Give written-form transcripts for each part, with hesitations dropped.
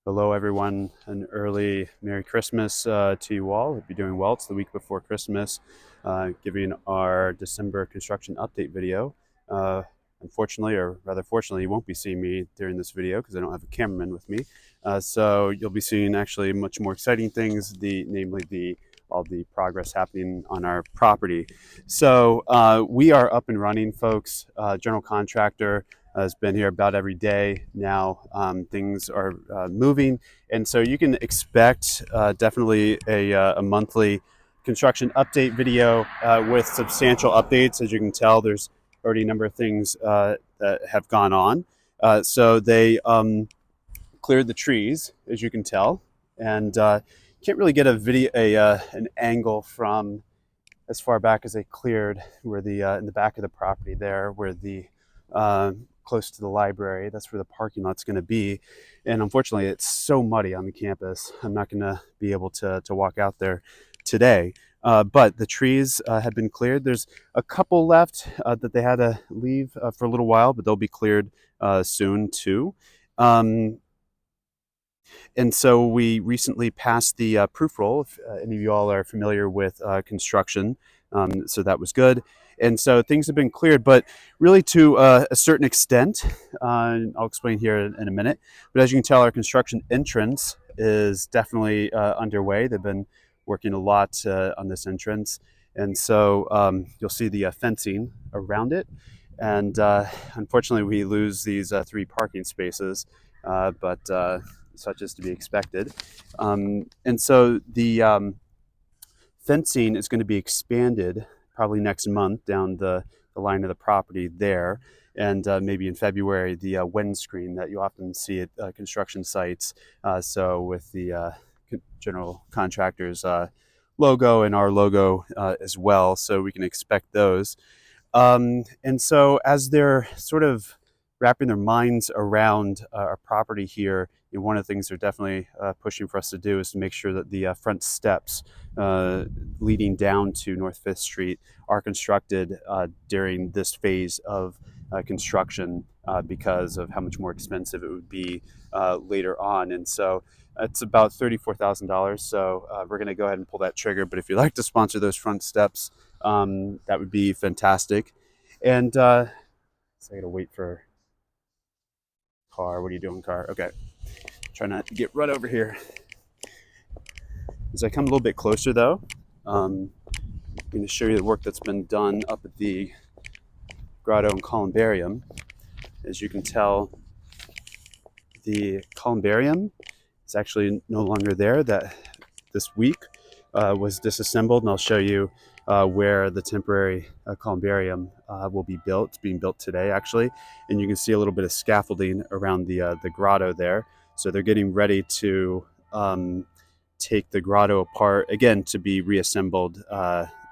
Hello, everyone. An early Merry Christmas to you all. Hope you're doing well. It's the week before Christmas, giving our December construction update video. Unfortunately, or rather fortunately, you won't be seeing me during this video because I don't have a cameraman with me. So you'll be seeing actually much more exciting things, namely all the progress happening on our property. So we are up and running, folks. General contractor has been here about every day now. Things are moving, and so you can expect definitely a monthly construction update video with substantial updates. As you can tell, there's already a number of things that have gone on. So they cleared the trees, as you can tell, and can't really get an angle from as far back as they cleared, where the in the back of the property there, where the close to the library, that's where the parking lot's going to be. And unfortunately, it's so muddy on the campus, I'm not going to be able to walk out there today. But the trees have been cleared. There's a couple left that they had to leave for a little while, but they'll be cleared soon too. And so we recently passed the proof roll, if any of you all are familiar with construction. So that was good. And so things have been cleared, but really to a certain extent. I'll explain here in a minute. But as you can tell, our construction entrance is definitely underway. They've been working a lot on this entrance. And so you'll see the fencing around it. And unfortunately, we lose these 3 parking spaces, but such is to be expected. And so the fencing is going to be expanded probably next month down the line of the property there. And maybe in February, the windscreen that you often see at construction sites. So with the general contractor's logo and our logo as well. So we can expect those. And so as they're sort of wrapping their minds around our property here, one of the things they're definitely pushing for us to do is to make sure that the front steps leading down to North 5th Street are constructed during this phase of construction because of how much more expensive it would be later on. And so it's about $34,000. So we're going to go ahead and pull that trigger. But if you'd like to sponsor those front steps, that would be fantastic. And so I got to wait for car. What are you doing, car? Okay. Try not to get right over here. As I come a little bit closer, though, I'm going to show you the work that's been done up at the grotto and columbarium. As you can tell, the columbarium is actually no longer there. That this week was disassembled, and I'll show you where the temporary columbarium will be built. It's being built today, actually, and you can see a little bit of scaffolding around the grotto there. So they're getting ready to take the grotto apart again to be reassembled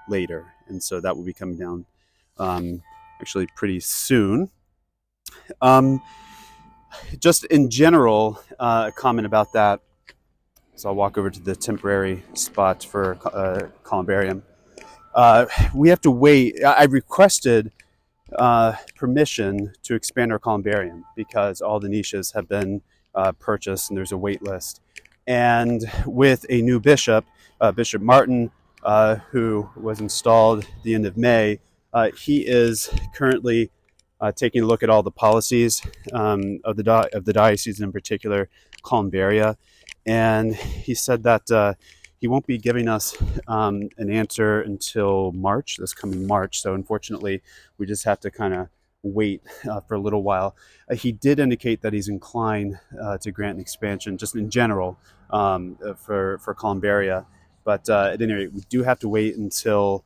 later, and so that will be coming down actually pretty soon. Just in general, a comment about that. So I'll walk over to the temporary spot for columbarium. We have to wait. I requested permission to expand our columbarium because all the niches have been purchased and there's a wait list. And with a new bishop, Bishop Martin, who was installed at the end of May, he is currently taking a look at all the policies of the diocese, in particular columbaria. And he said that he won't be giving us an answer until March, this coming March. So unfortunately, we just have to kind of wait for a little while. He did indicate that he's inclined to grant an expansion just in general for columbaria. But at any rate, we do have to wait until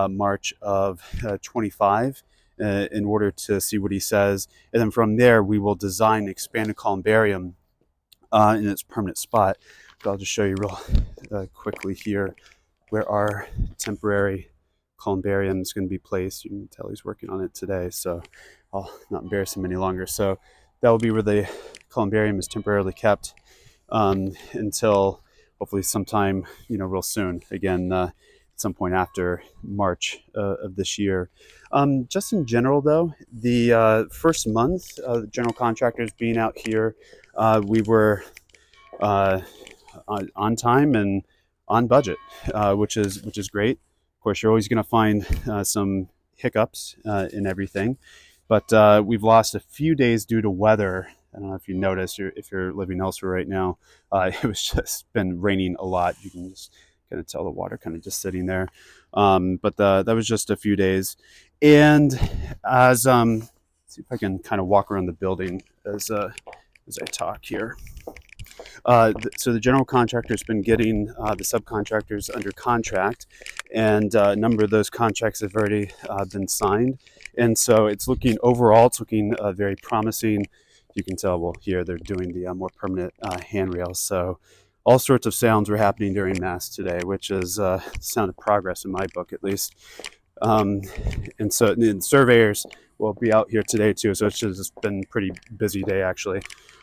March of 25 in order to see what he says. And then from there, we will design and expand a columbarium in its permanent spot. But I'll just show you real quickly here where our temporary columbarium is going to be placed. You can tell he's working on it today, so I'll not embarrass him any longer. So that will be where the columbarium is temporarily kept until hopefully sometime, real soon. Again, at some point after March of this year. Just in general, though, the first month, the general contractors being out here, we were uh, on time and on budget, which is great. Of course, you're always going to find some hiccups in everything, but we've lost a few days due to weather. I don't know if you noticed, or if you're living elsewhere right now, it was just been raining a lot. You can just kind of tell the water kind of just sitting there. But that was just a few days. And as see if I can kind of walk around the building as I talk here. So the general contractor has been getting the subcontractors under contract, and a number of those contracts have already been signed. And so it's looking overall, it's looking very promising. You can tell, well, here they're doing the more permanent handrails. So all sorts of sounds were happening during Mass today, which is a sound of progress in my book, at least. And so the surveyors will be out here today too. So it's just been a pretty busy day, actually.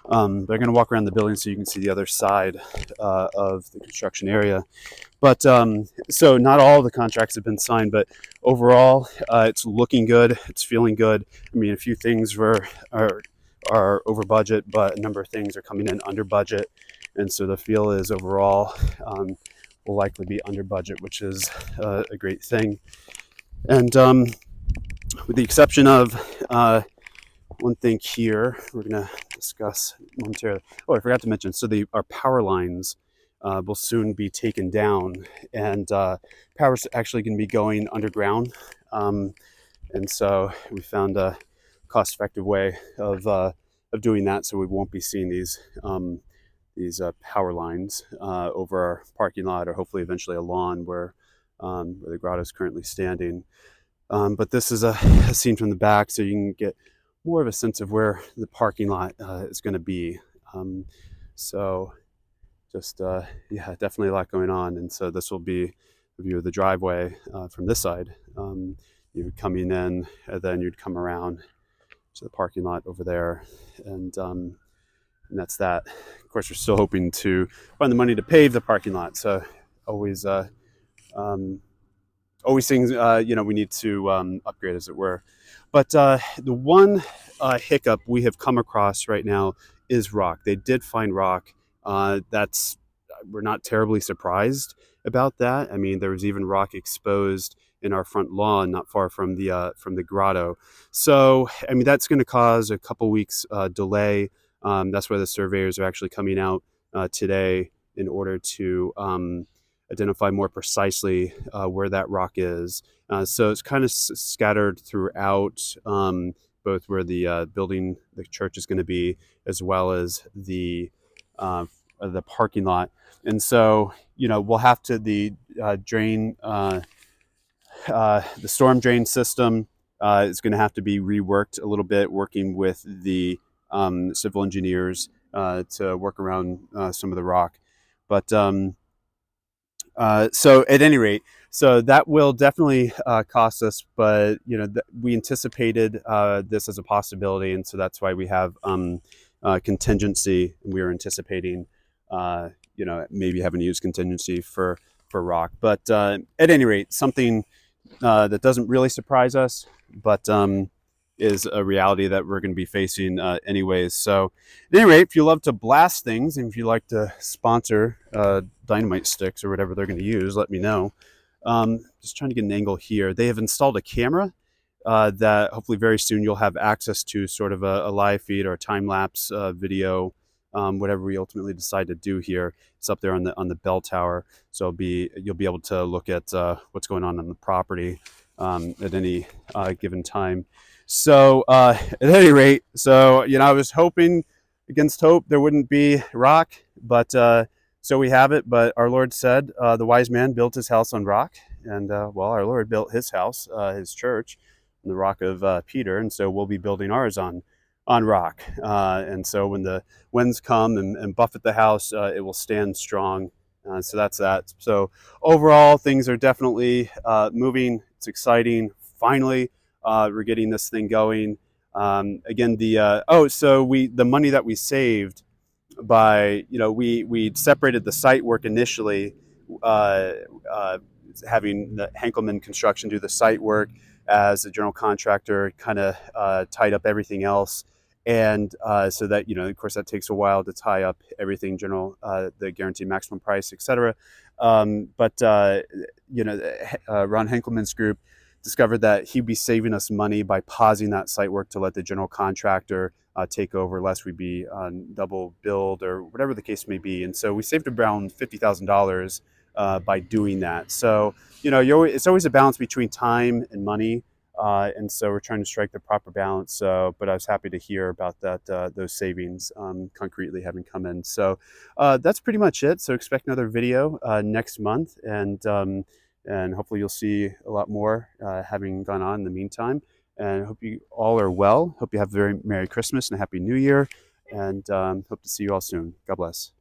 They're going to walk around the building so you can see the other side of the construction area. But so not all of the contracts have been signed, but overall, it's looking good. It's feeling good. I mean, a few things are over budget, but a number of things are coming in under budget. And so the feel is overall will likely be under budget, which is a great thing. And with the exception of one thing here, we're going to discuss momentarily. Oh, I forgot to mention. So our power lines will soon be taken down, and power's actually going to be going underground. And so we found a cost-effective way of doing that, so we won't be seeing these power lines over our parking lot, or hopefully eventually a lawn where the grotto is currently standing. But this is a scene from the back, so you can get more of a sense of where the parking lot is going to be. So just, yeah, definitely a lot going on. And so this will be a view of the driveway from this side. You would come in, and then you'd come around to the parking lot over there. And that's that. Of course, we're still hoping to find the money to pave the parking lot. So always things we need to upgrade, as it were. But the one hiccup we have come across right now is rock. They did find rock. We're not terribly surprised about that. I mean, there was even rock exposed in our front lawn, not far from the grotto. So I mean, that's going to cause a couple weeks delay. That's why the surveyors are actually coming out today in order to identify more precisely where that rock is. So it's kind of scattered throughout, both where the church is going to be, as well as the parking lot. And so, we'll have to drain, the storm drain system is going to have to be reworked a little bit, working with the civil engineers to work around some of the rock. But so at any rate, so that will definitely cost us, but we anticipated this as a possibility, and so that's why we have contingency. We are anticipating, maybe having to use contingency for rock. But at any rate, something that doesn't really surprise us, but is a reality that we're going to be facing anyways. So at any rate, if you love to blast things, and if you like to sponsor dynamite sticks or whatever they're going to use, let me know. Just trying to get an angle here. They have installed a camera that hopefully very soon you'll have access to, sort of a live feed or a time-lapse video, whatever we ultimately decide to do here. It's up there on the bell tower, so you'll be able to look at what's going on the property at any given time. So at any rate, so I was hoping against hope there wouldn't be rock, but so we have it. But our Lord said the wise man built his house on rock, and well, our Lord built his house, his church, on the rock of Peter, and so we'll be building ours on rock. And so when the winds come and buffet the house, it will stand strong. So that's that. So overall, things are definitely moving. It's exciting. Finally, we're getting this thing going. Again, the money that we saved by, we separated the site work initially, having the Henkelman Construction do the site work as the general contractor, kind of tied up everything else. and so that, of course, that takes a while to tie up everything, general, the guaranteed maximum price, etc. But Ron Henkelman's group discovered that he'd be saving us money by pausing that site work to let the general contractor take over, lest we be on double billed or whatever the case may be. And so we saved around $50,000 by doing that. So it's always a balance between time and money. And so we're trying to strike the proper balance. So, but I was happy to hear about that, those savings concretely having come in. So that's pretty much it. So expect another video next month, and hopefully you'll see a lot more having gone on in the meantime. And I hope you all are well. Hope you have a very Merry Christmas and a Happy New Year. And hope to see you all soon. God bless.